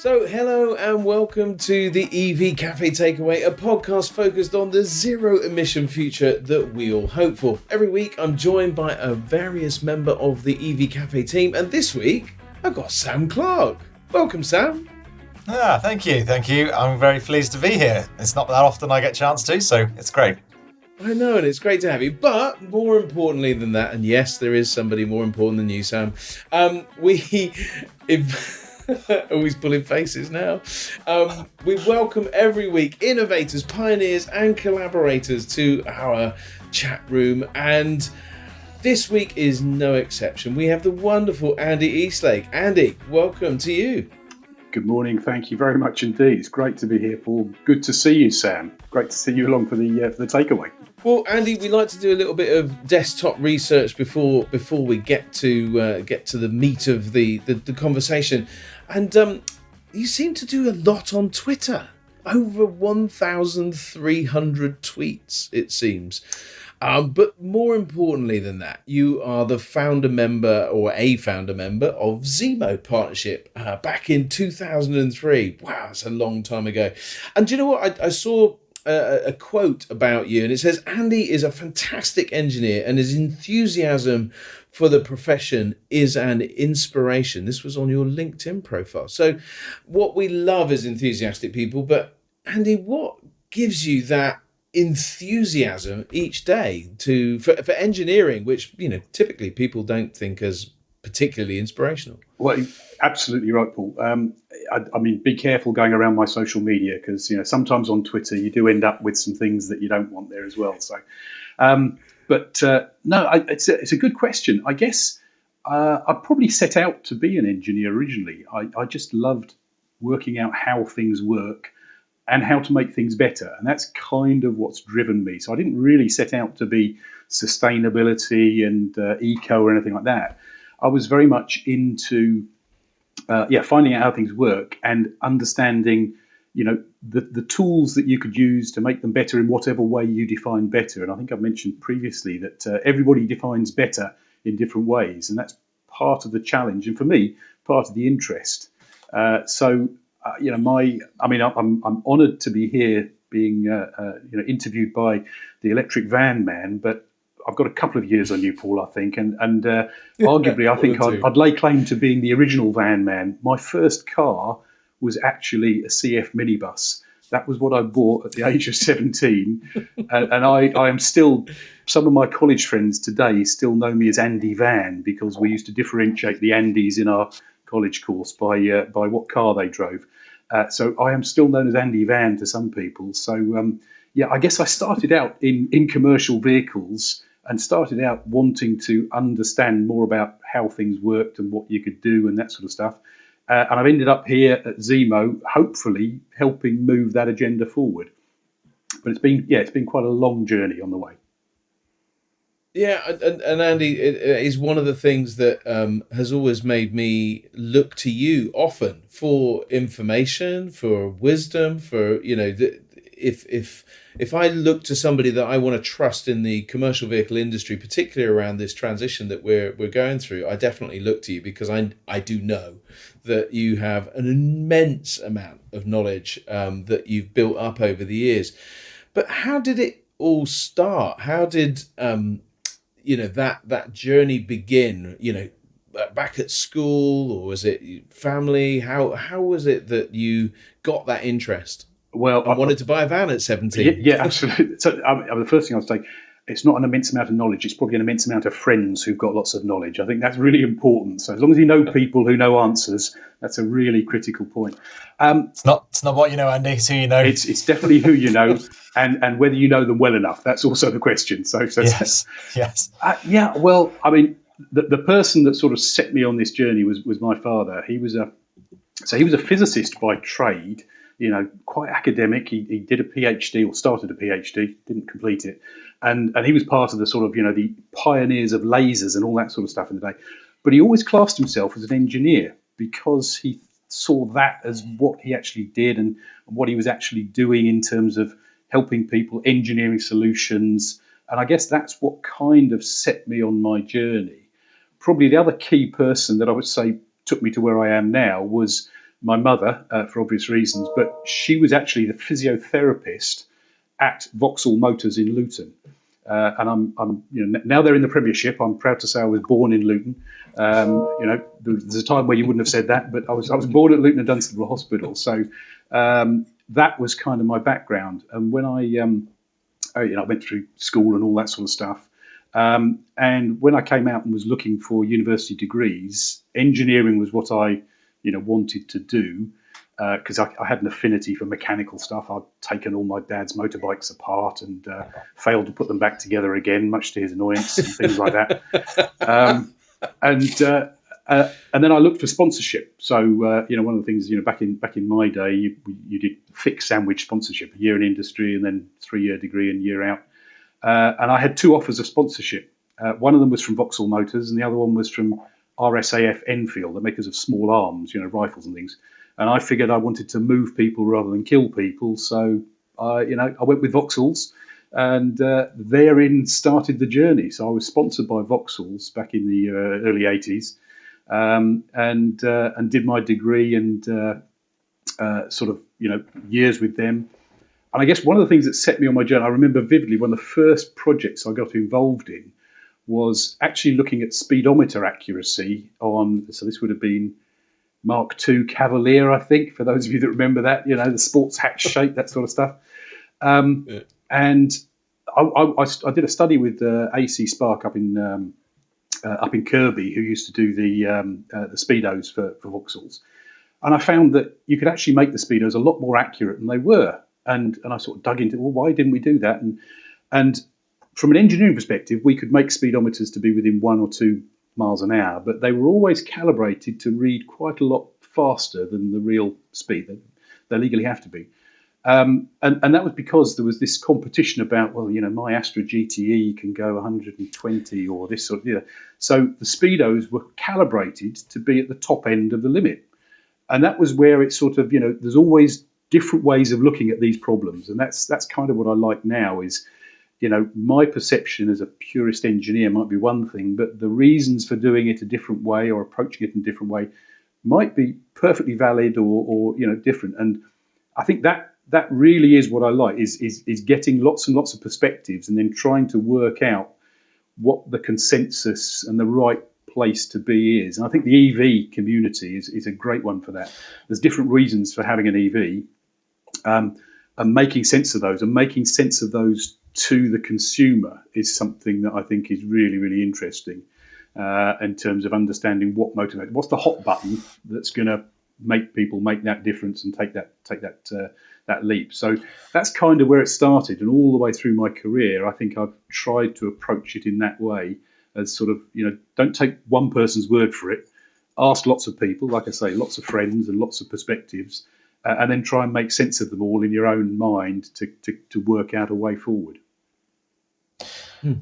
Hello and welcome to the EV Cafe Takeaway, a podcast focused on the zero emission future that we all hope for. Every week, I'm joined by a various member of the EV Cafe team, and this week, I've got Sam Clark. Welcome, Sam. Thank you. I'm very pleased to be here. It's not that often I get a chance to, so it's great. I know, and it's great to have you. But more importantly than that, and yes, there is somebody more important than you, Sam. Always pulling faces now. We welcome every week innovators, pioneers, and collaborators to our chat room. And this week is no exception. We have the wonderful Andy Eastlake. Andy, welcome to you. Good morning. Thank you very much indeed. It's great to be here, Paul. Good to see you, Sam. Great to see you along for the takeaway. Well, Andy, we like to do a little bit of desktop research before we get to the meat of the conversation, and you seem to do a lot on Twitter. Over 1,300 tweets, it seems. But more importantly than that, you are the founder member of ZEMO Partnership back in 2003. Wow, that's a long time ago. And do you know what? I saw a quote about you, and it says, Andy is a fantastic engineer and his enthusiasm for the profession is an inspiration. This was on your LinkedIn profile. So what we love is enthusiastic people, but Andy, what gives you that enthusiasm each day for engineering, which typically people don't think as particularly inspirational? Well, absolutely right, Paul. I mean, be careful going around my social media because sometimes on Twitter you do end up with some things that you don't want there as well. So, it's a good question. I guess I probably set out to be an engineer originally. I just loved working out how things work and how to make things better, and that's kind of what's driven me. So I didn't really set out to be sustainability and eco or anything like that. I was very much into finding out how things work and understanding, the tools that you could use to make them better in whatever way you define better. And I think I've mentioned previously that everybody defines better in different ways, and that's part of the challenge, and for me, part of the interest. I'm honoured to be here, being interviewed by the Electric Van Man, but I've got a couple of years on you, Paul, I think, and arguably I think I'd lay claim to being the original van man. My first car was actually a CF minibus. That was what I bought at the age of 17, and I am still, some of my college friends today still know me as Andy Van because we used to differentiate the Andys in our college course by what car they drove. So I am still known as Andy Van to some people. So I guess I started out in commercial vehicles and started out wanting to understand more about how things worked and what you could do and that sort of stuff. And I've ended up here at ZEMO, hopefully helping move that agenda forward. But it's been quite a long journey on the way. Yeah, and Andy, it is one of the things that has always made me look to you often for information, for wisdom, for if I look to somebody that I want to trust in the commercial vehicle industry, particularly around this transition that we're going through, I definitely look to you because I do know that you have an immense amount of knowledge that you've built up over the years. But how did it all start? How did that journey begin? Back at school, or was it family? How was it that you got that interest? Well, I wanted to buy a van at 17. Yeah, absolutely. So the first thing I would say, it's not an immense amount of knowledge. It's probably an immense amount of friends who've got lots of knowledge. I think that's really important. So as long as you know people who know answers, that's a really critical point. It's not what you know, Andy. It's who you know. It's definitely who you know, and whether you know them well enough. That's also the question. So yes. Well, I mean, the person that sort of set me on this journey was my father. He was a physicist by trade. Quite academic. He did a PhD or started a PhD, didn't complete it. And he was part of the sort of, the pioneers of lasers and all that sort of stuff in the day. But he always classed himself as an engineer because he saw that as what he actually did and what he was actually doing in terms of helping people, engineering solutions. And I guess that's what kind of set me on my journey. Probably the other key person that I would say took me to where I am now was my mother for obvious reasons, but she was actually the physiotherapist at Vauxhall Motors in Luton. And I'm, now they're in the Premiership. I'm proud to say I was born in Luton. There's a time where you wouldn't have said that, but I was born at Luton and Dunstable Hospital. So that was kind of my background. And when I went through school and all that sort of stuff. And when I came out and was looking for university degrees, engineering was what I, wanted to do. Because I had an affinity for mechanical stuff. I'd taken all my dad's motorbikes apart and failed to put them back together again, much to his annoyance and things like that. And then I looked for sponsorship. So one of the things back in my day, you did fixed sandwich sponsorship, a year in industry and then 3-year degree and year out. And I had 2 offers of sponsorship. One of them was from Vauxhall Motors, and the other one was from RSAF Enfield, the makers of small arms, rifles and things. And I figured I wanted to move people rather than kill people. So, I went with Vauxhalls and therein started the journey. So I was sponsored by Vauxhalls back in the early 80s and did my degree and years with them. And I guess one of the things that set me on my journey, I remember vividly one of the first projects I got involved in was actually looking at speedometer accuracy on, so this would have been Mark II Cavalier, I think, for those of you that remember that, the sports hatch shape, that sort of stuff. And I did a study with AC Spark up in Kirby, who used to do the speedos for Vauxhalls. And I found that you could actually make the speedos a lot more accurate than they were. And I sort of dug into, well, why didn't we do that? And from an engineering perspective, we could make speedometers to be within 1 or 2 miles an hour, but they were always calibrated to read quite a lot faster than the real speed. They legally have to be. And that was because there was this competition about, well, my Astra GTE can go 120 or this sort of, So the speedos were calibrated to be at the top end of the limit. And that was where it sort of, there's always different ways of looking at these problems. And that's kind of what I like now is, my perception as a purist engineer might be one thing, but the reasons for doing it a different way or approaching it in a different way might be perfectly valid or different. And I think that really is what I like is getting lots and lots of perspectives and then trying to work out what the consensus and the right place to be is. And I think the EV community is a great one for that. There's different reasons for having an EV and making sense of those to the consumer is something that I think is really, really interesting in terms of understanding what motivates. What's the hot button that's going to make people make that difference and take that leap? So that's kind of where it started, and all the way through my career, I think I've tried to approach it in that way, as sort of don't take one person's word for it. Ask lots of people, like I say, lots of friends and lots of perspectives, and then try and make sense of them all in your own mind to work out a way forward.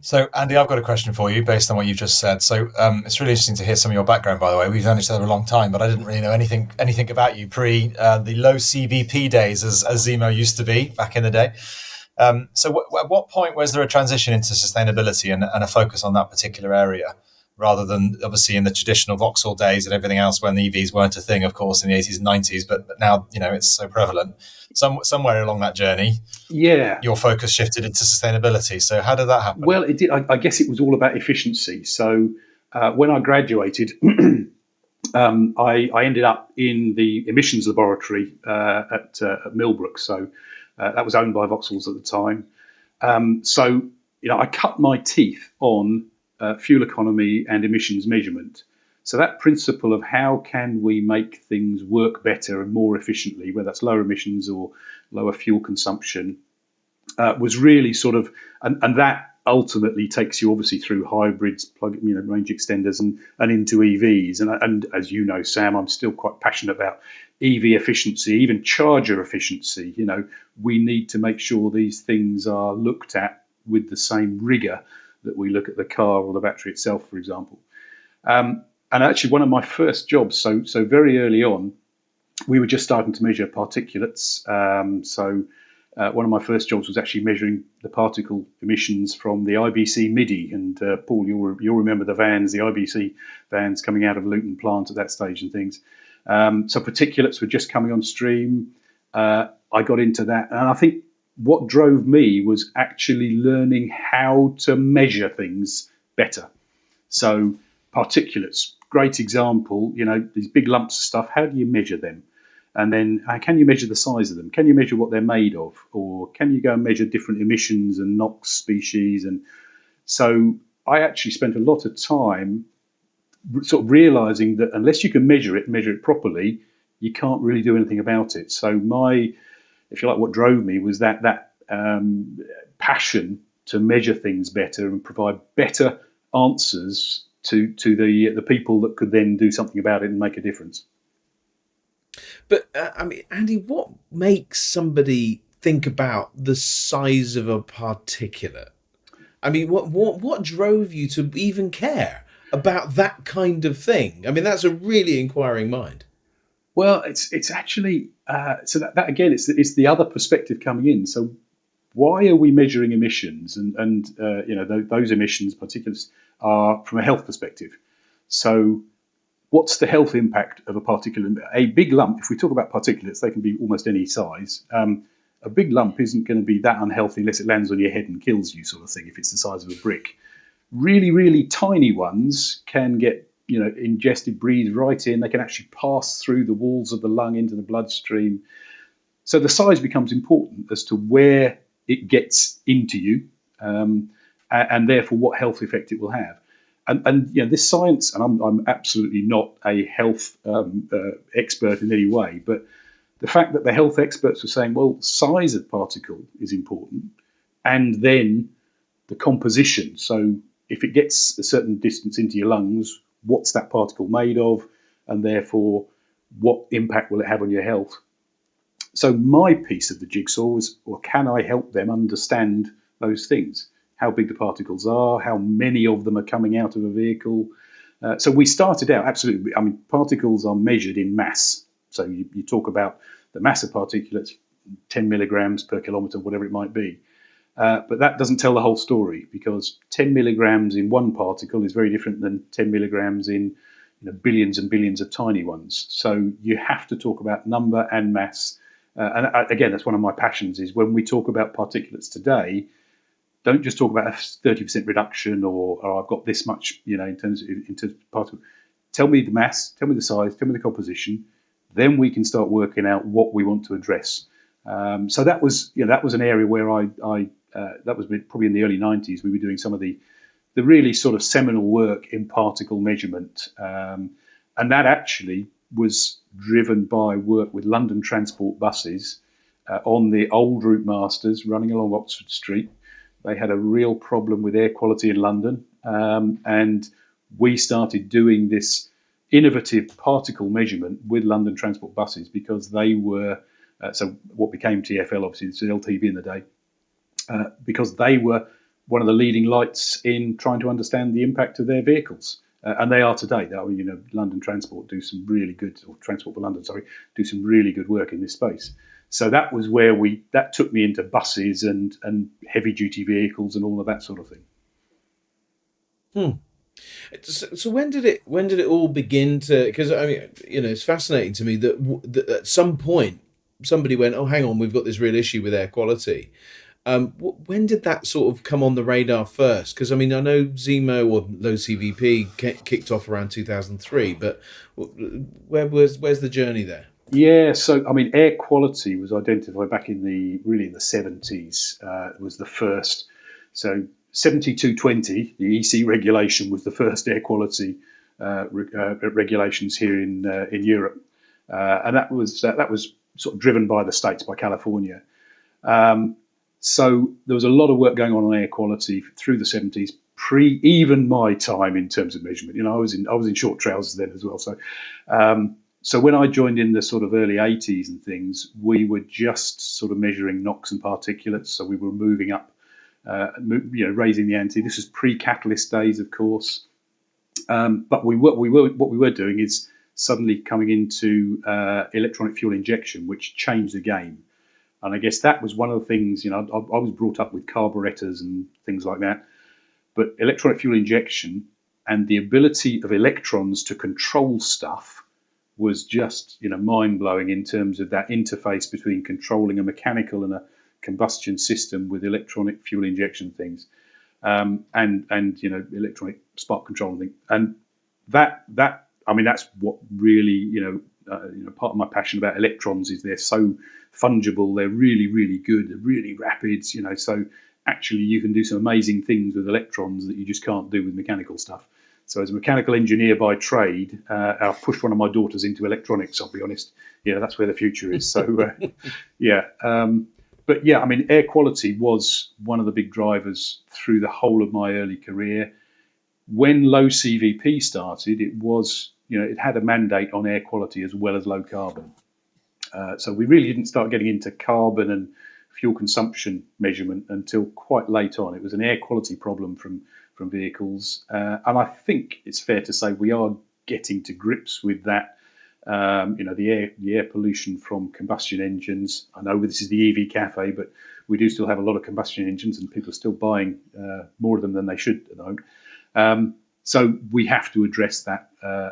So, Andy, I've got a question for you based on what you've just said. So it's really interesting to hear some of your background, by the way. We've known each other a long time, but I didn't really know anything about you pre the low CVP days, as ZEMO used to be back in the day. So at what point was there a transition into sustainability and a focus on that particular area, rather than obviously in the traditional Vauxhall days and everything else when EVs weren't a thing, of course, in the 80s and 90s, but now, it's so prevalent. Somewhere along that journey, your focus shifted into sustainability. So how did that happen? Well, it did. I guess it was all about efficiency. So when I graduated, I ended up in the emissions laboratory at Millbrook. So that was owned by Vauxhalls at the time. So I cut my teeth on fuel economy and emissions measurement. So that principle of how can we make things work better and more efficiently, whether that's lower emissions or lower fuel consumption, was really sort of, and that ultimately takes you obviously through hybrids, range extenders, and into EVs. And as you know, Sam, I'm still quite passionate about EV efficiency, even charger efficiency. We need to make sure these things are looked at with the same rigor that we look at the car or the battery itself, for example. And actually, one of my first jobs, so very early on, we were just starting to measure particulates. One of my first jobs was actually measuring the particle emissions from the IBC MIDI. And Paul, you'll remember the IBC vans coming out of Luton plant at that stage and things. So particulates were just coming on stream. I got into that, and I think what drove me was actually learning how to measure things better. So particulates, great example, these big lumps of stuff, how do you measure them? And then can you measure the size of them? Can you measure what they're made of? Or can you go and measure different emissions and NOx species? And so I actually spent a lot of time sort of realizing that unless you can measure it properly, you can't really do anything about it. So if you like, what drove me was that passion to measure things better and provide better answers to the people that could then do something about it and make a difference. But I mean, Andy, what makes somebody think about the size of a particulate? I mean, what drove you to even care about that kind of thing? I mean, that's a really inquiring mind. Well, it's actually so that again, it's the other perspective coming in. So why are we measuring emissions? And those emissions, particulates, are from a health perspective. So what's the health impact of a particulate? A big lump, if we talk about particulates, they can be almost any size. A big lump isn't going to be that unhealthy unless it lands on your head and kills you, sort of thing, if it's the size of a brick. Really, really tiny ones can get ingested, breathed right in. They can actually pass through the walls of the lung into the bloodstream. So the size becomes important as to where it gets into you, and therefore what health effect it will have. And this science, and I'm absolutely not a health expert in any way, but the fact that the health experts were saying, well, size of particle is important, and then the composition. So if it gets a certain distance into your lungs, what's that particle made of, and therefore what impact will it have on your health? So my piece of the jigsaw was, well, can I help them understand those things? How big the particles are, how many of them are coming out of a vehicle. So we started out, absolutely, I mean, particles are measured in mass. So you talk about the mass of particulates, 10 milligrams per kilometre, whatever it might be. But that doesn't tell the whole story, because 10 milligrams in one particle is very different than 10 milligrams in billions and billions of tiny ones. So you have to talk about number and mass. And again, that's one of my passions, is when we talk about particulates today, don't just talk about a 30% reduction or I've got this much, in terms of particle. Tell me the mass, tell me the size, tell me the composition. Then we can start working out what we want to address. So that was an area where that was probably in the early 90s. We were doing some of the really sort of seminal work in particle measurement, and that actually was driven by work with London Transport buses on the old Route Masters running along Oxford Street. They had a real problem with air quality in London, and we started doing this innovative particle measurement with London Transport buses, because they were so what became TfL, obviously it's LTV in the day, because they were one of the leading lights in trying to understand the impact of their vehicles. And they are today. London Transport do some really good, or Transport for London, sorry, do some really good work in this space. So that was where that took me into buses and heavy duty vehicles and all of that sort of thing. So when did it all begin to? Because I mean, it's fascinating to me that at some point somebody went, oh, hang on, we've got this real issue with air quality. When did that sort of come on the radar first? Because I mean, I know ZEMO or low CVP kicked off around 2003, but where's the journey there? Yeah, so I mean, air quality was identified back in the 70s. Was the first. So 7220, the EC regulation, was the first air quality regulations here in Europe, and that was sort of driven by the States, by California. So there was a lot of work going on air quality through the 70s, pre even my time in terms of measurement. I was in short trousers then as well. So when I joined in the sort of early 80s and things, we were just sort of measuring NOx and particulates. So we were moving up, raising the ante. This was pre-catalyst days, of course. But what we were doing is suddenly coming into electronic fuel injection, which changed the game. And I guess that was one of the things, I was brought up with carburetors and things like that. But electronic fuel injection and the ability of electrons to control stuff was just mind blowing in terms of that interface between controlling a mechanical and a combustion system with electronic fuel injection things, and electronic spark control and things. And that's what really part of my passion about electrons is they're so fungible, they're really, really good, they're really rapid, so actually you can do some amazing things with electrons that you just can't do with mechanical stuff. So as a mechanical engineer by trade, I've pushed one of my daughters into electronics, I'll be honest. That's where the future is. So but yeah, air quality was one of the big drivers through the whole of my early career. When low CVP started, it was, it had a mandate on air quality as well as low carbon. So we really didn't start getting into carbon and fuel consumption measurement until quite late on. It was an air quality problem from vehicles. And I think it's fair to say we are getting to grips with that. The air pollution from combustion engines. I know this is the EV cafe, but we do still have a lot of combustion engines and people are still buying more of them than they should at the moment. So we have to address that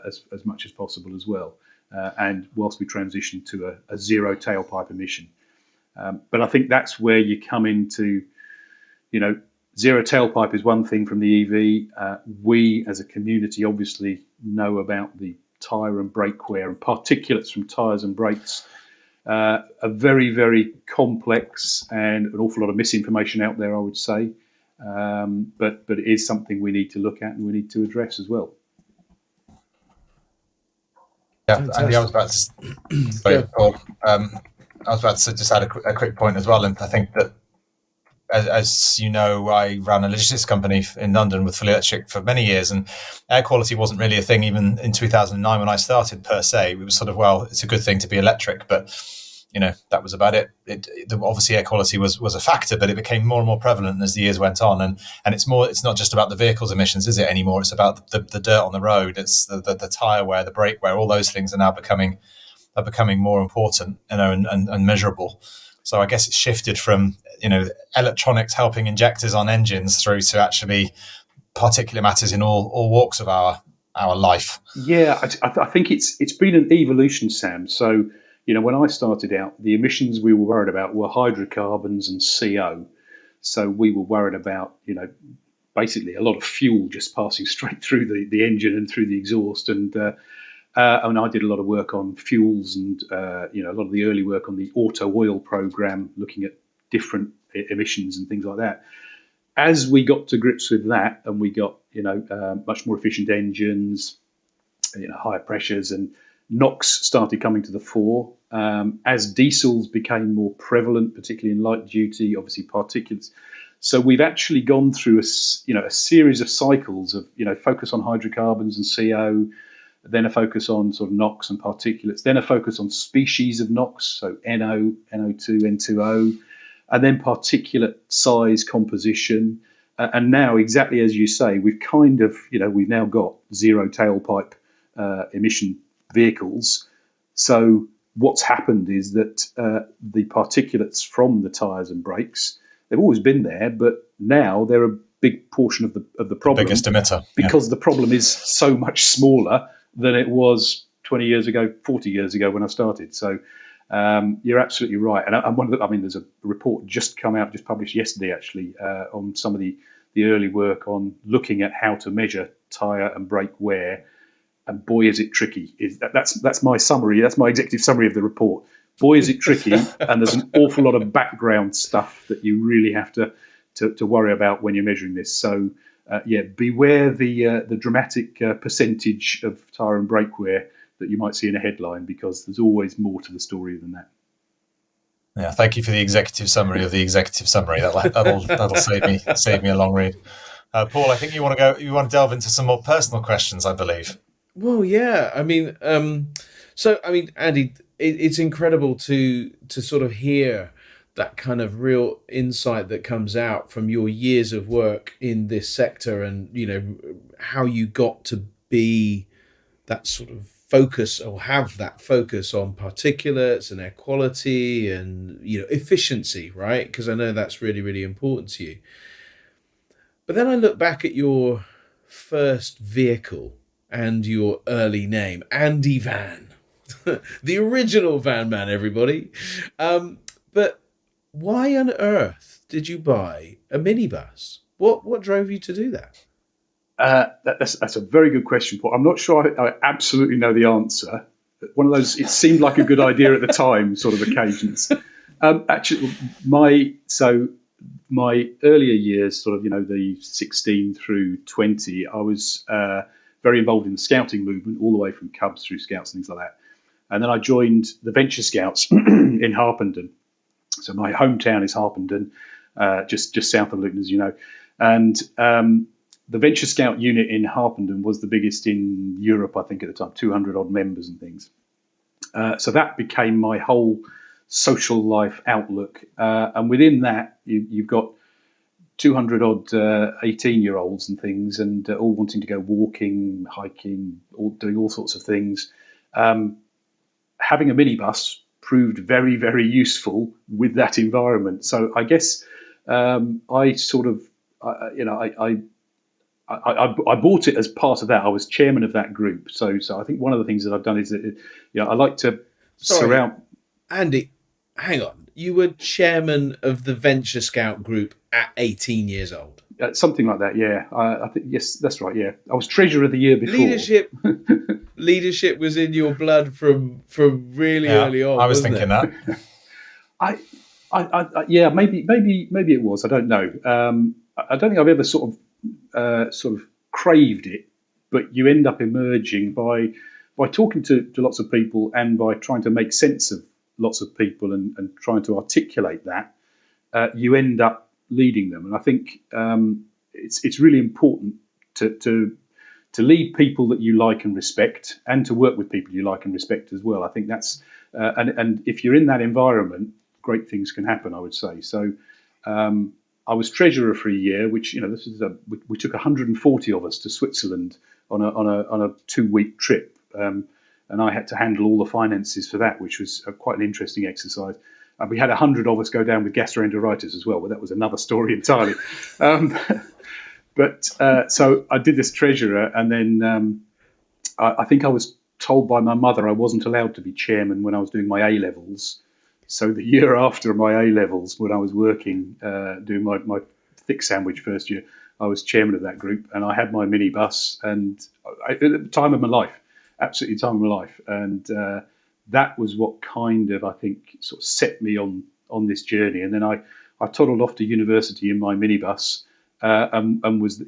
as much as possible as well. And whilst we transition to a zero tailpipe emission. But I think that's where you come into, zero tailpipe is one thing from the EV. We as a community obviously know about the tyre and brake wear and particulates from tyres and brakes. Are very, very complex and an awful lot of misinformation out there, I would say. But it is something we need to look at and we need to address as well. Yeah, Andy, I was about to. Sorry, Paul. I was about to just add a quick point as well, and I think that, as you know, I ran a logistics company in London with fully electric for many years, and air quality wasn't really a thing even in 2009 when I started per se. It was sort of, well, it's a good thing to be electric, but that was about it. Obviously air quality was a factor, but it became more and more prevalent as the years went on, and it's not just about the vehicle's emissions, is it anymore? It's about the dirt on the road. It's the tire wear, the brake wear. All those things are now becoming more important, and measurable. So I guess it's shifted from electronics helping injectors on engines through to actually particulate matters in all walks of our life. Yeah, I think it's been an evolution, Sam. So when I started out, the emissions we were worried about were hydrocarbons and CO. So we were worried about basically a lot of fuel just passing straight through the engine and through the exhaust. And I did a lot of work on fuels and a lot of the early work on the auto oil program, looking at different emissions and things like that. As we got to grips with that, and we got much more efficient engines, higher pressures, and NOx started coming to the fore. As diesels became more prevalent, particularly in light duty, obviously particulates. So we've actually gone through a series of cycles of focus on hydrocarbons and CO. Then a focus on sort of NOx and particulates, then a focus on species of NOx, so NO, NO2, N2O, and then particulate size composition. And now, exactly as you say, we've we've now got zero tailpipe emission vehicles. So what's happened is that the particulates from the tyres and brakes, they've always been there, but now they're a big portion of the problem. Biggest emitter. Because the problem is so much smaller than it was 20 years ago, 40 years ago when I started. So you're absolutely right. And there's a report just published yesterday, actually, on some of the early work on looking at how to measure tyre and brake wear. And boy, is it tricky. That's my summary. That's my executive summary of the report. Boy, is it tricky. And there's an awful lot of background stuff that you really have to worry about when you're measuring this. So beware the dramatic percentage of tyre and brake wear that you might see in a headline, because there's always more to the story than that. Yeah, thank you for the executive summary of the executive summary. That'll save me a long read. Paul, I think you want to delve into some more personal questions, I believe. Well, yeah. Andy, it's incredible to sort of hear that kind of real insight that comes out from your years of work in this sector, and how you got to be that sort of focus, or have that focus on particulates and air quality and efficiency, right? Because I know that's really, really important to you. But then I look back at your first vehicle and your early name, Andy Van. The original van man, everybody. But why on earth did you buy a minibus? What drove you to do that? That's a very good question, Paul. I'm not sure I absolutely know the answer. One of those, it seemed like a good idea at the time, sort of occasions. Actually, my earlier years, sort of, the 16 through 20, I was very involved in the scouting movement, all the way from Cubs through Scouts and things like that. And then I joined the Venture Scouts in Harpenden. So my hometown is Harpenden, just south of Luton, as you know. And the Venture Scout unit in Harpenden was the biggest in Europe, I think, at the time, 200 odd members and things. So that became my whole social life outlook. And within that, you've got 200 odd 18-year-olds and things, and all wanting to go walking, hiking, doing all sorts of things. Having a minibus proved very, very useful with that environment. So I guess I sort of, I bought it as part of that. I was chairman of that group. So I think one of the things that I've done is that, I like to surround. Andy, hang on. You were chairman of the Venture Scout group at 18 years old. Something like that, yeah. I think, yes, that's right, yeah. I was treasurer the year before. Leadership was in your blood from really early on. I was thinking that. Yeah, maybe it was. I don't know. I don't think I've ever sort of craved it, but you end up emerging by talking to lots of people and by trying to make sense of lots of people and trying to articulate that. You end up leading them, and I think it's really important to lead people that you like and respect, and to work with people you like and respect as well. I think that's and if you're in that environment, great things can happen, I would say. So I was treasurer for a year, which this is we took 140 of us to Switzerland on a 2-week trip, and I had to handle all the finances for that, which was quite an interesting exercise. And we had 100 of us go down with gastroenteritis as well, but that was another story entirely. But so I did this treasurer, and then I think I was told by my mother I wasn't allowed to be chairman when I was doing my A-levels. So the year after my A-levels, when I was working, doing my thick sandwich first year, I was chairman of that group, and I had my minibus, and at the time of my life, absolutely time of my life. And that was what kind of, I think, sort of set me on this journey. And then I toddled off to university in my minibus, and was,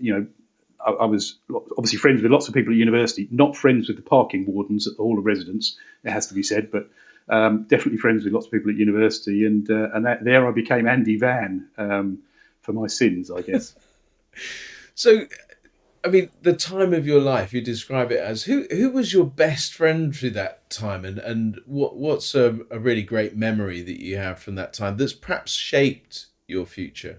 I was obviously friends with lots of people at university, not friends with the parking wardens at the Hall of Residence, it has to be said, but definitely friends with lots of people at university. And there I became Andy Van for my sins, I guess. So, I mean, the time of your life, you describe it as, who was your best friend through that time, and what's a really great memory that you have from that time that's perhaps shaped your future?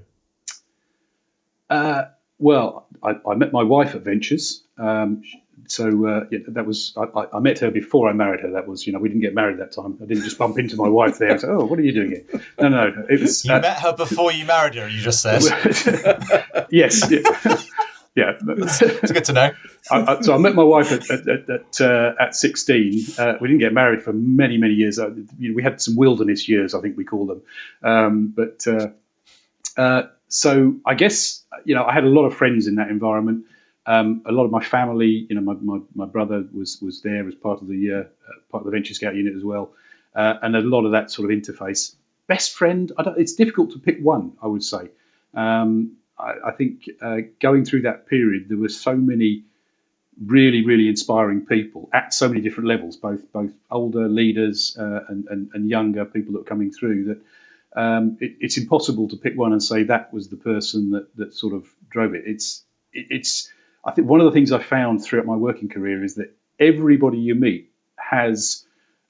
Well, I met my wife at Ventures. That was, I met her before I married her. That was, we didn't get married that time. I didn't just bump into my wife there and say, "Oh, what are you doing here?" No. It was. You met her before you married her, you just said. Yes. Yeah. It's good to know. So I met my wife at 16. We didn't get married for many, many years. We had some wilderness years, I think we call them. So I guess, I had a lot of friends in that environment. A lot of my family, my brother was there as part of the Venture Scout unit as well, and a lot of that sort of interface. Best friend, it's difficult to pick one, I would say. I think going through that period, there were so many really, really inspiring people at so many different levels, both older leaders and younger people that were coming through, that it's impossible to pick one and say that was the person that sort of drove it. I think one of the things I found throughout my working career is that everybody you meet has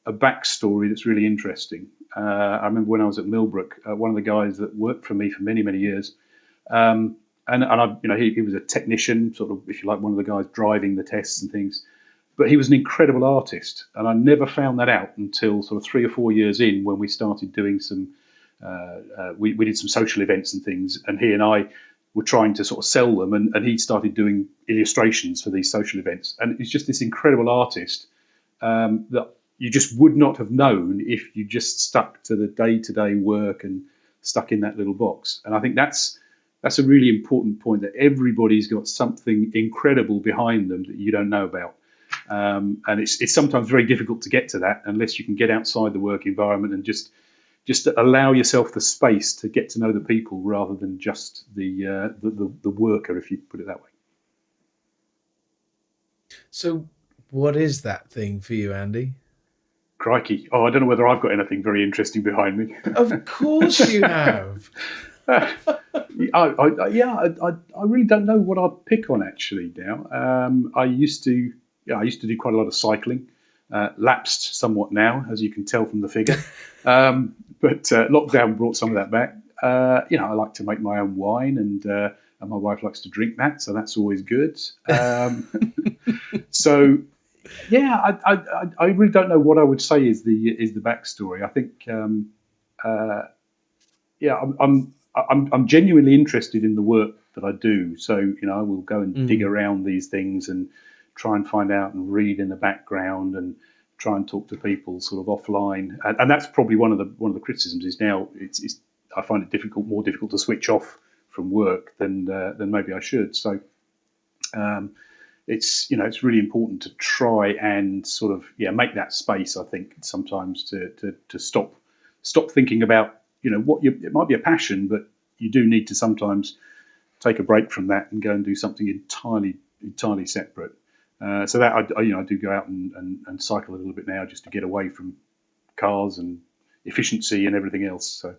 a backstory that's really interesting. I remember when I was at Millbrook, one of the guys that worked for me for many, many years, and he was a technician, sort of, if you like, one of the guys driving the tests and things. But he was an incredible artist, and I never found that out until sort of 3 or 4 years in, when we started doing some. We did some social events and things, and he and I were trying to sort of sell them, and he started doing illustrations for these social events. And he's just this incredible artist that you just would not have known if you just stuck to the day-to-day work and stuck in that little box. And I think that's a really important point, that everybody's got something incredible behind them that you don't know about. And it's sometimes very difficult to get to that unless you can get outside the work environment and just allow yourself the space to get to know the people rather than just the worker, if you put it that way. So what is that thing for you, Andy? Crikey. I don't know whether I've got anything very interesting behind me. Of course you have. I really don't know what I'd pick on actually now. I used to do quite a lot of cycling. Lapsed somewhat now, as you can tell from the figure. But lockdown brought some of that back. I like to make my own wine, and my wife likes to drink that, so that's always good. So, yeah, I really don't know what I would say is the backstory. I think, I'm genuinely interested in the work that I do. So, I will go and dig around these things and try and find out and read in the background and try and talk to people sort of offline. And that's probably one of the criticisms is now I find it more difficult to switch off from work than maybe I should. So it's really important to try and sort of make that space. I think sometimes to stop thinking about it might be a passion, but you do need to sometimes take a break from that and go and do something entirely separate. So that I do go out and cycle a little bit now just to get away from cars and efficiency and everything else. So,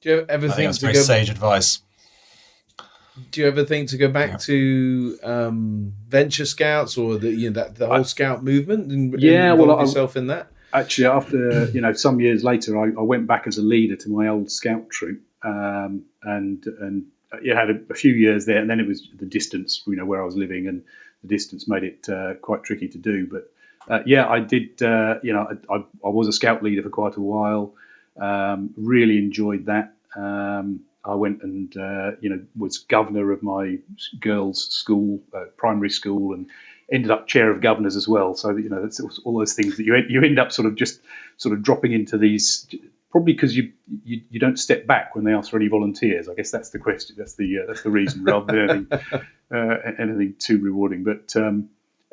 do you ever I think think that's very sage advice? Do you ever think to go back to venture scouts or the whole scout movement and involve yourself in that? Actually, after some years later, I went back as a leader to my old scout troop, and had a few years there, and then it was the distance, where I was living, and the distance made it quite tricky to do. But I did. I was a scout leader for quite a while. Really enjoyed that. I went and was governor of my girls' school, primary school, and ended up chair of governors as well. So that's all those things that you end up sort of dropping into these. Probably because you don't step back when they ask for any volunteers. I guess that's the question. That's the reason, rather than anything too rewarding. But so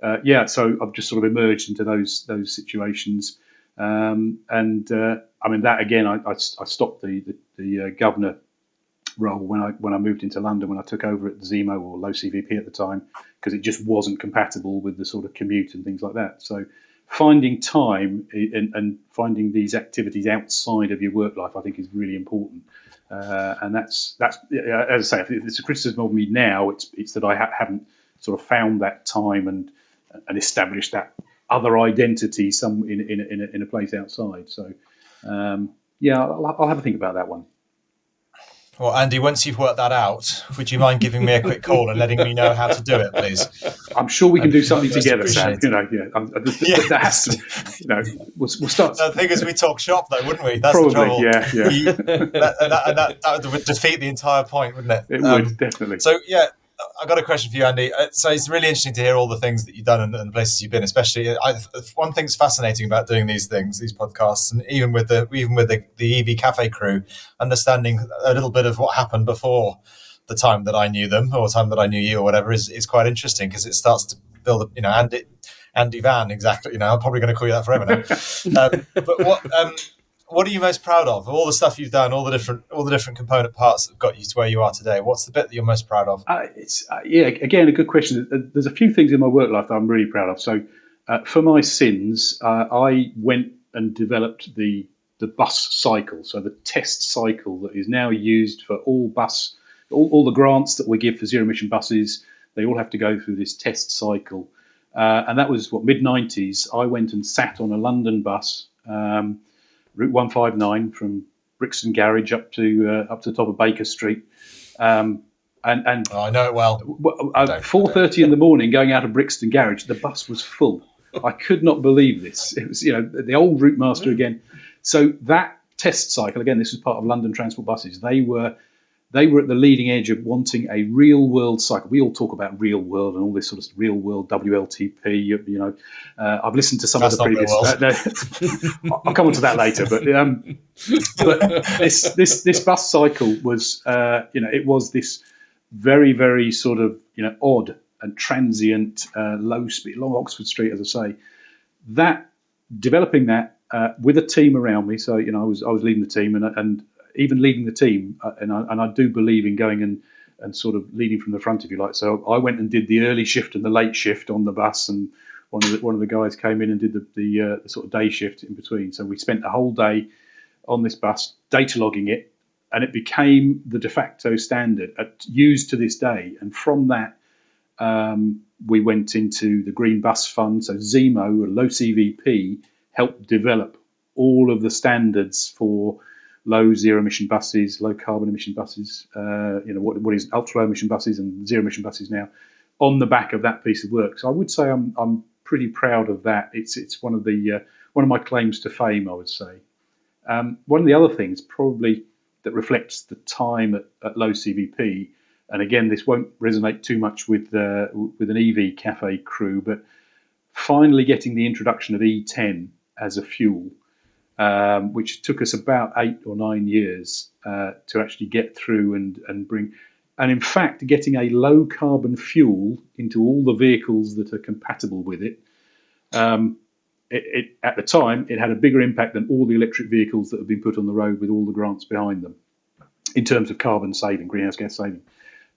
I've just sort of emerged into those situations. That again, I stopped the governor role when I moved into London, when I took over at ZEMO, or low CVP at the time, because it just wasn't compatible with the sort of commute and things like that. So finding time and finding these activities outside of your work life, I think, is really important. And that's as I say, if it's a criticism of me now, it's that I haven't sort of found that time and established that other identity in a place outside. So I'll have a think about that one. Well, Andy, once you've worked that out, would you mind giving me a quick call and letting me know how to do it, please? I'm sure we can do something together, Sam. That has to, we'll start. The thing is, we talk shop, though, wouldn't we? That's Probably, the trouble. That would defeat the entire point, wouldn't it? It would, definitely. So, I've got a question for you, Andy. So it's really interesting to hear all the things that you've done and the places you've been. Especially, one thing's fascinating about doing these things, these podcasts, and even with the EV Cafe crew, understanding a little bit of what happened before the time that I knew them, or the time that I knew you, or whatever, is quite interesting, because it starts to build Andy Van, exactly. I'm probably going to call you that forever now. But what are you most proud of? All the stuff you've done, all the different component parts that have got you to where you are today. What's the bit that you're most proud of? Again, a good question. There's a few things in my work life that I'm really proud of. So, for my sins, I went and developed the bus cycle. So the test cycle that is now used for all the grants that we give for zero emission buses. They all have to go through this test cycle, and that was mid-90s. I went and sat on a London bus. Route 159 from Brixton Garage up to the top of Baker Street, and I know it well. 4:30 in the morning, going out of Brixton Garage, the bus was full. I could not believe this. It was the old route master again. So that test cycle, again, this was part of London Transport Buses. They were they were at the leading edge of wanting a real world cycle. We all talk about real world and all this sort of real world WLTP. I've listened to some That's of the not real previous. I'll come on to that later. But this bus cycle was, it was this very, very sort of odd and transient, low speed along Oxford Street, as I say. That developing that with a team around me. So I was leading the team and even leading the team, and I do believe in going and sort of leading from the front, if you like. So I went and did the early shift and the late shift on the bus, and one of the guys came in and did the sort of day shift in between. So we spent the whole day on this bus data logging it, and it became the de facto standard used to this day. And from that, we went into the Green Bus Fund. So ZEMO, or low CVP, helped develop all of the standards for low zero emission buses, low carbon emission buses, what is ultra low emission buses and zero emission buses now, on the back of that piece of work. So I would say I'm pretty proud of that. It's one of my claims to fame, I would say. One of the other things probably that reflects the time at low CVP, and again this won't resonate too much with an EV cafe crew, but finally getting the introduction of E10 as a fuel. Which took us about 8 or 9 years to actually get through and bring, and in fact, getting a low carbon fuel into all the vehicles that are compatible with it. At the time, it had a bigger impact than all the electric vehicles that have been put on the road with all the grants behind them, in terms of carbon saving, greenhouse gas saving.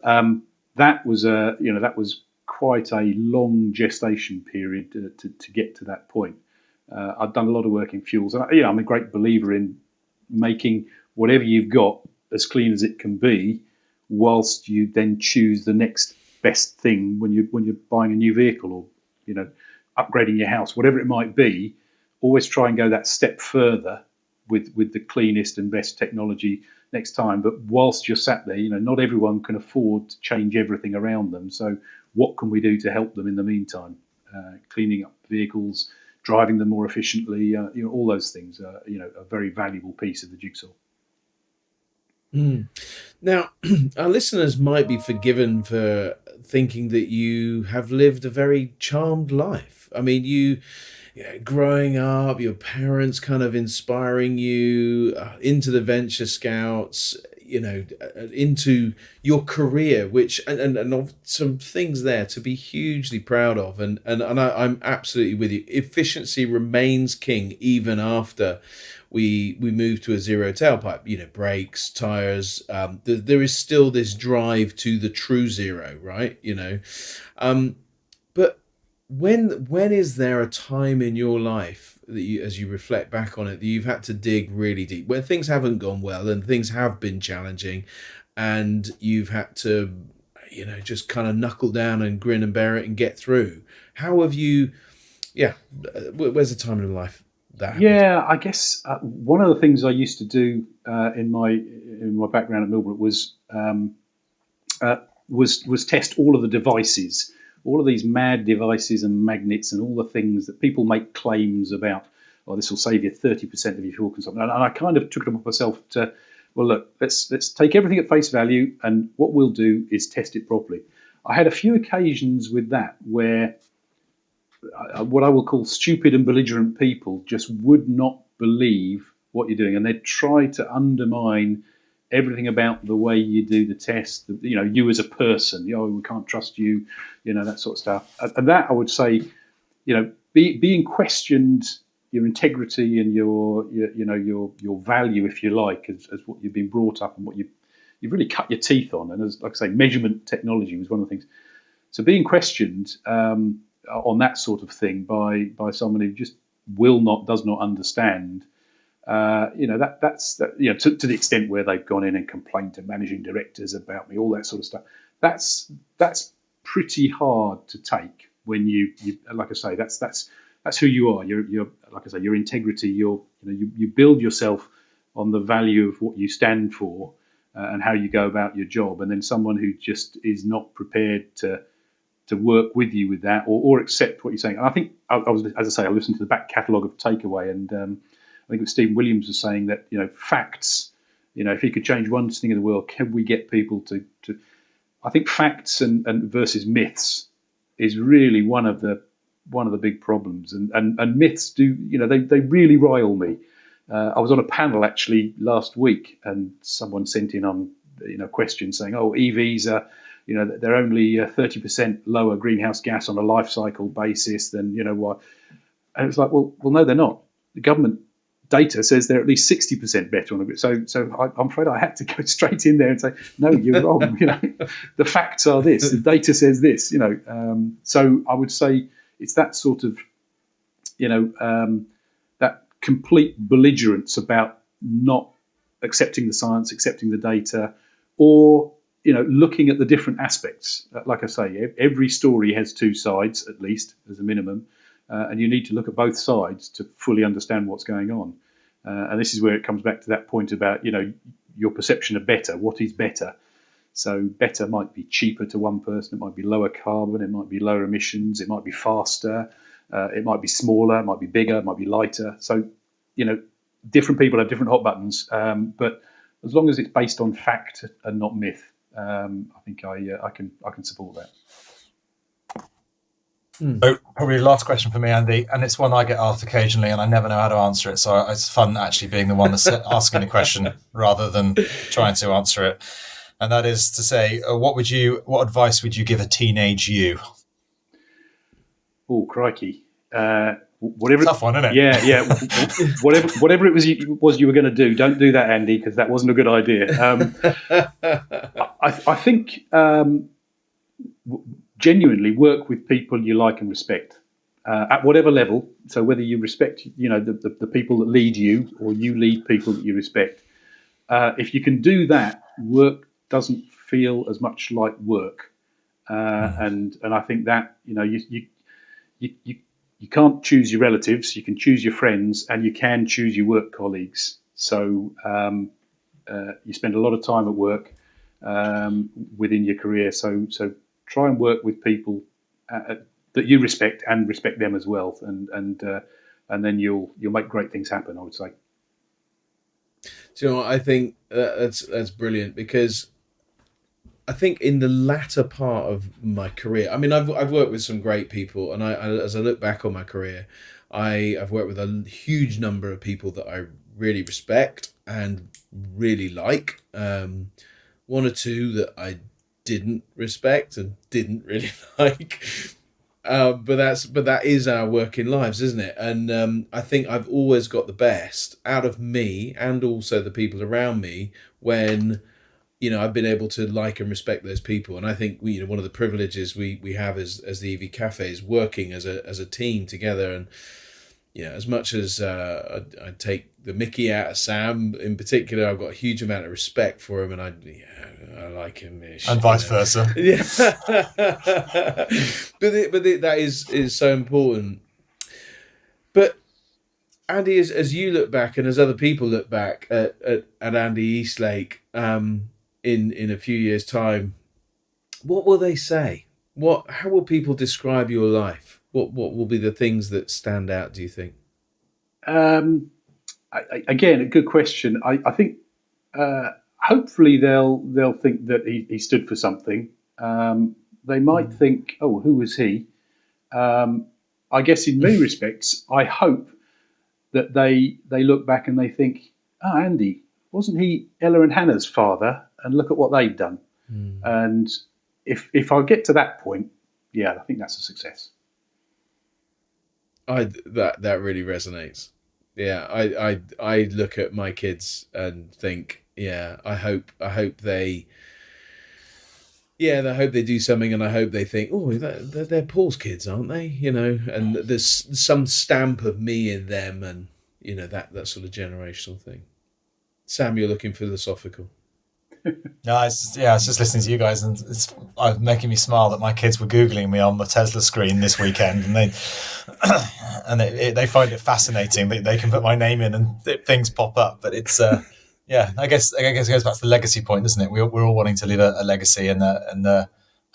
That was quite a long gestation period to get to that point. I've done a lot of work in fuels, and I'm a great believer in making whatever you've got as clean as it can be, whilst you then choose the next best thing when you're buying a new vehicle or upgrading your house, whatever it might be. Always try and go that step further with the cleanest and best technology next time. But whilst you're sat there, not everyone can afford to change everything around them. So what can we do to help them in the meantime? Cleaning up vehicles, driving them more efficiently, all those things are, a very valuable piece of the jigsaw. Now, our listeners might be forgiven for thinking that you have lived a very charmed life. I mean, you growing up, your parents kind of inspiring you into the Venture Scouts, into your career, which and some things there to be hugely proud of, and I'm absolutely with you. Efficiency remains king even after we move to a zero tailpipe. Brakes, tires. There is still this drive to the true zero, right? But when is there a time in your life that you, as you reflect back on it, that you've had to dig really deep, when things haven't gone well and things have been challenging, and you've had to, just kind of knuckle down and grin and bear it and get through? How have you? Yeah, where's the time in life that happened? Yeah, I guess one of the things I used to do in my background at Millbrook was test all of the devices, all of these mad devices and magnets and all the things that people make claims about. Oh, this will save you 30% of your fuel consumption. And I kind of took it upon myself to, well, look, let's take everything at face value, and what we'll do is test it properly. I had a few occasions with that where what I will call stupid and belligerent people just would not believe what you're doing, and they'd try to undermine everything about the way you do the test, you as a person, we can't trust you, that sort of stuff. And that, I would say, being questioned, your integrity and your value, if you like, as what you've been brought up and what you've really cut your teeth on. And as, like I say, measurement technology was one of the things. So being questioned on that sort of thing by someone who just does not understand, that's to the extent where they've gone in and complained to managing directors about me, all that sort of stuff. That's pretty hard to take when you like I say, that's who you are. You're like I say, your integrity. You build yourself on the value of what you stand for and how you go about your job. And then someone who just is not prepared to work with you with that or accept what you're saying. And I think I listened to the back catalogue of Takeaway, and I think it was Stephen Williams was saying that facts if he could change one thing in the world, can we get people to I think facts and versus myths is really one of the big problems, and myths do, they really rile me. I was on a panel actually last week, and someone sent in on questions saying, "Oh, EVs are, they're only 30% lower greenhouse gas on a life cycle basis than what." And it's like, well, no, they're not. The government data says they're at least 60% better on the. So I'm afraid I had to go straight in there and say, no, you're wrong. The facts are this. The data says this. So I would say it's that sort of, that complete belligerence about not accepting the science, accepting the data, or looking at the different aspects. Like I say, every story has two sides, at least as a minimum. And you need to look at both sides to fully understand what's going on. And this is where it comes back to that point about, your perception of better. What is better? So better might be cheaper to one person. It might be lower carbon. It might be lower emissions. It might be faster. It might be smaller. It might be bigger. It might be lighter. So, different people have different hot buttons. But as long as it's based on fact and not myth, I think I can support that. So probably the last question for me, Andy, and it's one I get asked occasionally and I never know how to answer it. So it's fun actually being the one that's asking the question rather than trying to answer it. And that is to say, what advice would you give a teenage you? Oh, crikey. Whatever. Tough one, isn't it? Yeah. whatever it was you were going to do, don't do that, Andy, because that wasn't a good idea. I think genuinely work with people you like and respect at whatever level. So whether you respect, the people that lead you, or you lead people that you respect, if you can do that, work doesn't feel as much like work. And I think that you can't choose your relatives, you can choose your friends, and you can choose your work colleagues. So you spend a lot of time at work within your career. So try and work with people that you respect and respect them as well, and then you'll make great things happen, I would say. Do you know what? I think that's brilliant, because I think in the latter part of my career, I mean, I've worked with some great people, and I as I look back on my career, I've worked with a huge number of people that I really respect and really like. One or two that I didn't respect and didn't really like. But that is our working lives, isn't it? And I think I've always got the best out of me and also the people around me when I've been able to like and respect those people. And I think one of the privileges we have as the EV Cafe is working as a team together. And as much as I take the mickey out of Sam in particular, I've got a huge amount of respect for him, and I like him, and vice versa. Yeah, but that is so important. But Andy, as you look back, and as other people look back at Andy Eastlake, in a few years' time, what will they say? How will people describe your life? What will be the things that stand out, do you think? Again, a good question. I think hopefully they'll think that he stood for something. They might think, oh, who was he? I guess in many respects, I hope that they look back and they think, oh, Andy, wasn't he Ella and Hannah's father? And look at what they've done. And if I get to that point, yeah, I think that's a success. That really resonates. Yeah, I look at my kids and think, yeah, I hope they do something, and I hope they think, oh, they're Paul's kids, aren't they? And there's some stamp of me in them, and that sort of generational thing. Sam, you're looking philosophical. No, I was just listening to you guys, and it's making me smile that my kids were Googling me on the Tesla screen this weekend, and they find it fascinating that they can put my name in and things pop up. But it's I guess it goes back to the legacy point, doesn't it? We're all wanting to leave a legacy and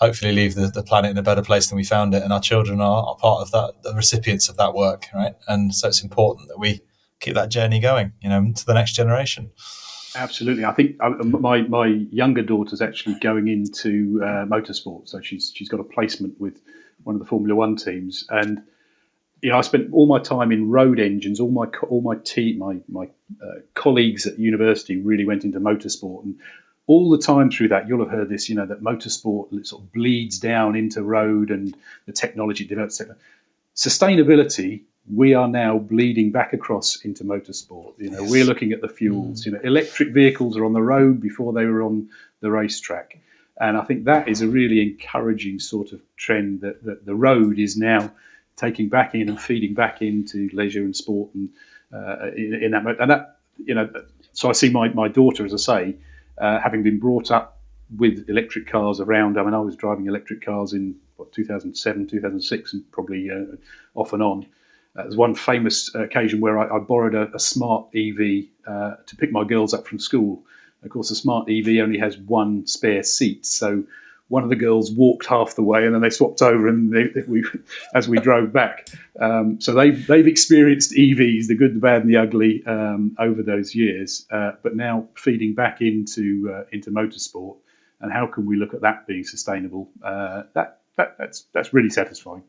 hopefully leave the planet in a better place than we found it, and our children are part of that, the recipients of that work, right? And so it's important that we keep that journey going, to the next generation. Absolutely. I think my younger daughter's actually going into motorsport, so she's got a placement with one of the Formula One teams, and I spent all my time in road engines. My colleagues at university really went into motorsport, and all the time through that, you'll have heard this. That motorsport sort of bleeds down into road, and the technology develops. Sustainability, we are now bleeding back across into motorsport. Yes. We're looking at the fuels. Electric vehicles are on the road before they were on the racetrack, and I think that is a really encouraging sort of trend that the road is now taking back in and feeding back into leisure and sport, and in that mode. And that, so I see my daughter, as I say, having been brought up with electric cars around. I mean, I was driving electric cars in 2007, 2006, and probably off and on. There's one famous occasion where I borrowed a smart EV to pick my girls up from school. Of course, a smart EV only has one spare seat, so one of the girls walked half the way, and then they swapped over, and as we drove back. So they've experienced EVs, the good, the bad, and the ugly, over those years. But now feeding back into motorsport, and how can we look at that being sustainable? That's really satisfying.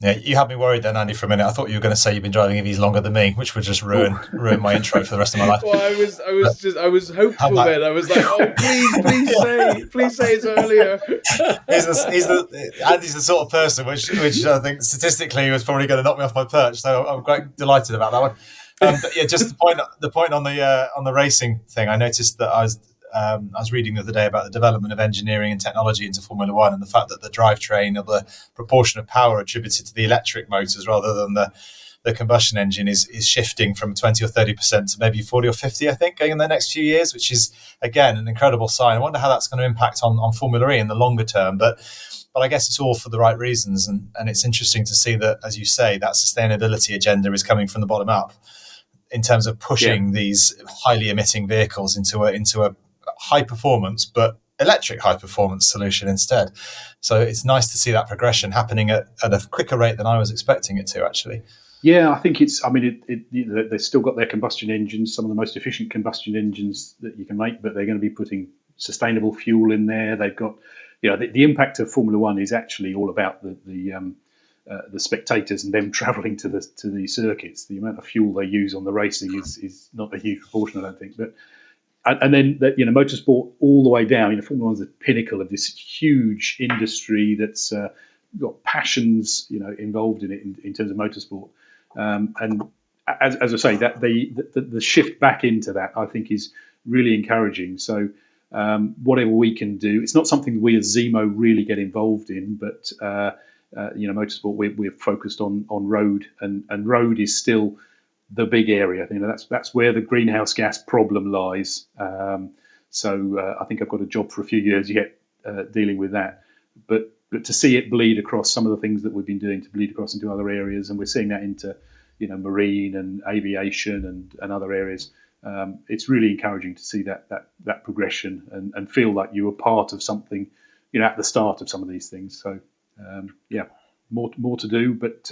Yeah, you had me worried then, Andy, for a minute. I thought you were going to say you've been driving EVs longer than me, which would just ruin my intro for the rest of my life. Well, I was hopeful then. I was like, oh, please say it's earlier. Andy's the sort of person which I think statistically was probably going to knock me off my perch. So I'm quite delighted about that one. But yeah, just the point on the racing thing. I noticed that I was reading the other day about the development of engineering and technology into Formula One, and the fact that the drivetrain, or the proportion of power attributed to the electric motors rather than the combustion engine, is shifting from 20 or 30% to maybe 40 or 50, I think, going in the next few years, which is, again, an incredible sign. I wonder how that's going to impact on Formula E in the longer term, but I guess it's all for the right reasons, and it's interesting to see that, as you say, that sustainability agenda is coming from the bottom up in terms of pushing these highly emitting vehicles into a high performance but electric high performance solution instead. So it's nice to see that progression happening at a quicker rate than I was expecting it to, actually. Yeah, I think it's. I mean, they've still got their combustion engines, some of the most efficient combustion engines that you can make, but they're going to be putting sustainable fuel in there. They've got, the impact of Formula One is actually all about the spectators and them travelling to the circuits. The amount of fuel they use on the racing is not a huge proportion, I don't think, but. And then, motorsport all the way down. Formula One's the pinnacle of this huge industry that's got passions, involved in it in terms of motorsport. And as I say, that the shift back into that, I think, is really encouraging. So whatever we can do, it's not something we as ZEMO really get involved in, but motorsport, we're focused on road, and road is still the big area. That's where the greenhouse gas problem lies. So I think I've got a job for a few years yet dealing with that. But to see it bleed across some of the things that we've been doing, to bleed across into other areas, and we're seeing that into marine and aviation and other areas. It's really encouraging to see that progression and feel like you were part of something, at the start of some of these things. So more to do, but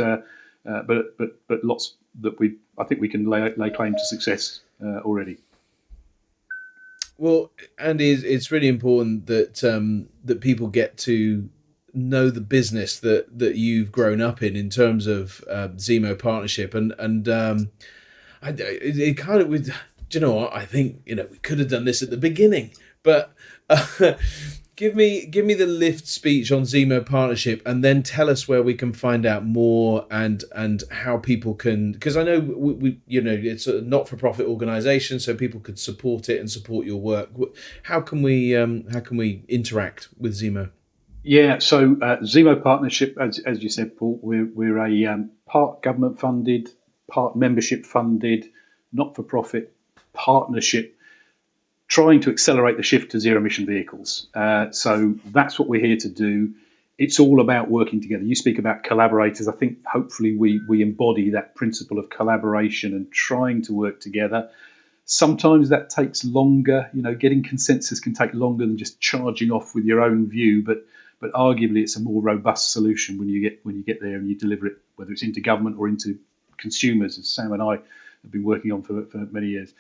lots that I think we can lay claim to success already. Well, Andy, it's really important that people get to know the business that you've grown up in terms of ZEMO partnership, and it kind of would. Do you know what? I think we could have done this at the beginning, but. Give me the lift speech on ZEMO partnership, and then tell us where we can find out more and how people can, because I know we it's a not-for-profit organisation, so people could support it and support your work. How can we interact with ZEMO? Yeah, so ZEMO partnership, as you said, Paul, we're a part government funded, part membership funded, not-for-profit partnership, trying to accelerate the shift to zero-emission vehicles. So that's what we're here to do. It's all about working together. You speak about collaborators. I think hopefully we embody that principle of collaboration and trying to work together. Sometimes that takes longer. Getting consensus can take longer than just charging off with your own view. But arguably, it's a more robust solution when you get there and you deliver it, whether it's into government or into consumers, as Sam and I have been working on for many years.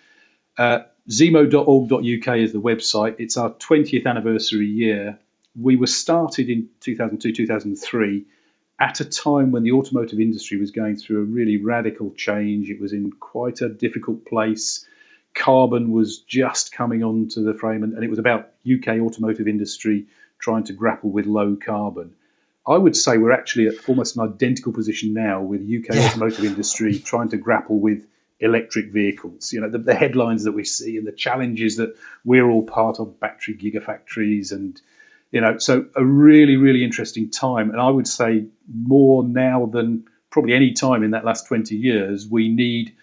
ZEMO.org.uk is the website. It's our 20th anniversary year. We were started in 2002, 2003 at a time when the automotive industry was going through a really radical change. It was in quite a difficult place. Carbon was just coming onto the frame, and it was about UK automotive industry trying to grapple with low carbon. I would say we're actually at almost an identical position now with UK automotive industry trying to grapple with electric vehicles. You know, the headlines that we see and the challenges that we're all part of, battery gigafactories, and so a really, really interesting time. And I would say more now than probably any time in that last 20 years, we need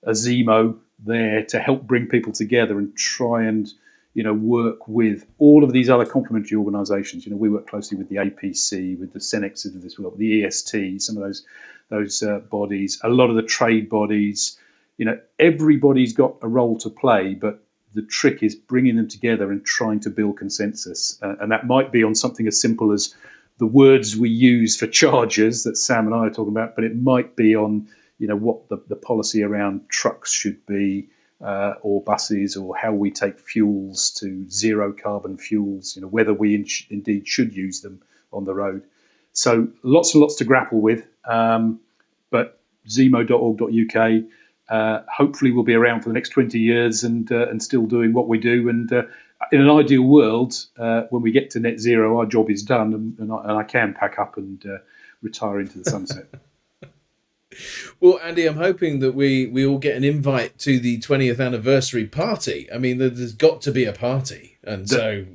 a ZEMO there to help bring people together and try and work with all of these other complementary organisations. We work closely with the APC, with the Cenexes of this world, the EST, some of those bodies, a lot of the trade bodies. Everybody's got a role to play, but the trick is bringing them together and trying to build consensus. And that might be on something as simple as the words we use for chargers that Sam and I are talking about, but it might be on what the policy around trucks should be, or buses, or how we take fuels to zero carbon fuels, whether we indeed should use them on the road. So lots and lots to grapple with, but zemo.org.uk, hopefully we'll be around for the next 20 years and still doing what we do. And in an ideal world, when we get to net zero, our job is done, and I can pack up and retire into the sunset. Well, Andy, I'm hoping that we all get an invite to the 20th anniversary party. I mean, there's got to be a party. And so,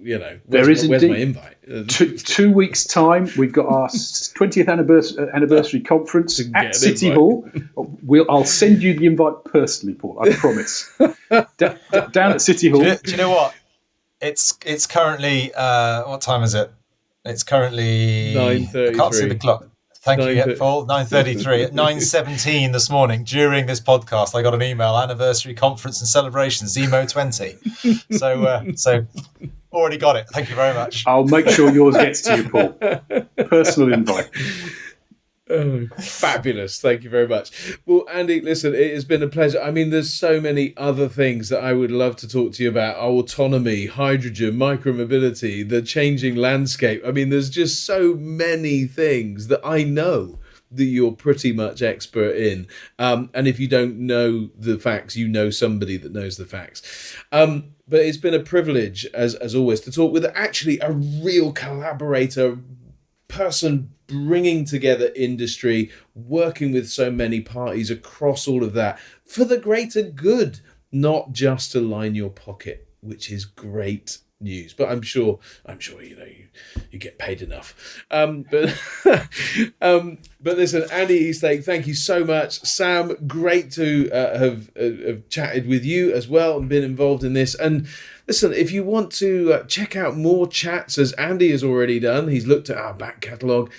where's my invite? 2 weeks' time, we've got our 20th anniversary conference at City Hall. I'll send you the invite personally, Paul, I promise. Down at City Hall. Do you know what? It's currently, what time is it? It's currently 9:33. I can't see the clock. Thank you, Paul. 9:33. At 9:17 this morning, during this podcast, I got an email: anniversary conference and celebration, ZEMO 20. So already got it. Thank you very much. I'll make sure yours gets to you, Paul. Personal invite. Oh, fabulous. Thank you very much. Well, Andy, listen, it has been a pleasure. I mean, there's so many other things that I would love to talk to you about: autonomy, hydrogen, micromobility, the changing landscape. I mean, there's just so many things that I know that you're pretty much expert in. And if you don't know the facts, you know somebody that knows the facts. But it's been a privilege, as always, to talk with actually a real collaborator, person bringing together industry, working with so many parties across all of that for the greater good, not just to line your pocket, which is great news. But I'm sure you get paid enough. But listen, Andy Eastlake, thank you so much. Sam, great to have chatted with you as well and been involved in this. And listen, if you want to check out more chats, as Andy has already done, he's looked at our back catalogue,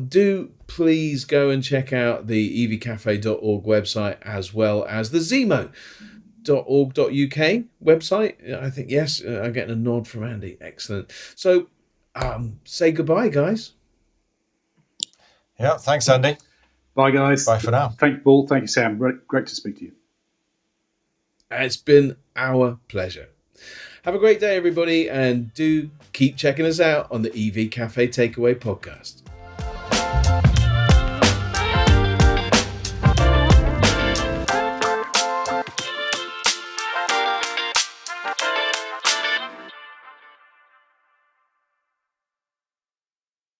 do please go and check out the evcafe.org website, as well as the zemo.org.uk website. I think, yes, I'm getting a nod from Andy. Excellent. So say goodbye, guys. Yeah, thanks, Andy. Bye, guys. Bye for now. Thank you, Paul. Thank you, Sam. Great to speak to you. It's been our pleasure. Have a great day, everybody, and do keep checking us out on the EV Cafe Takeaway podcast.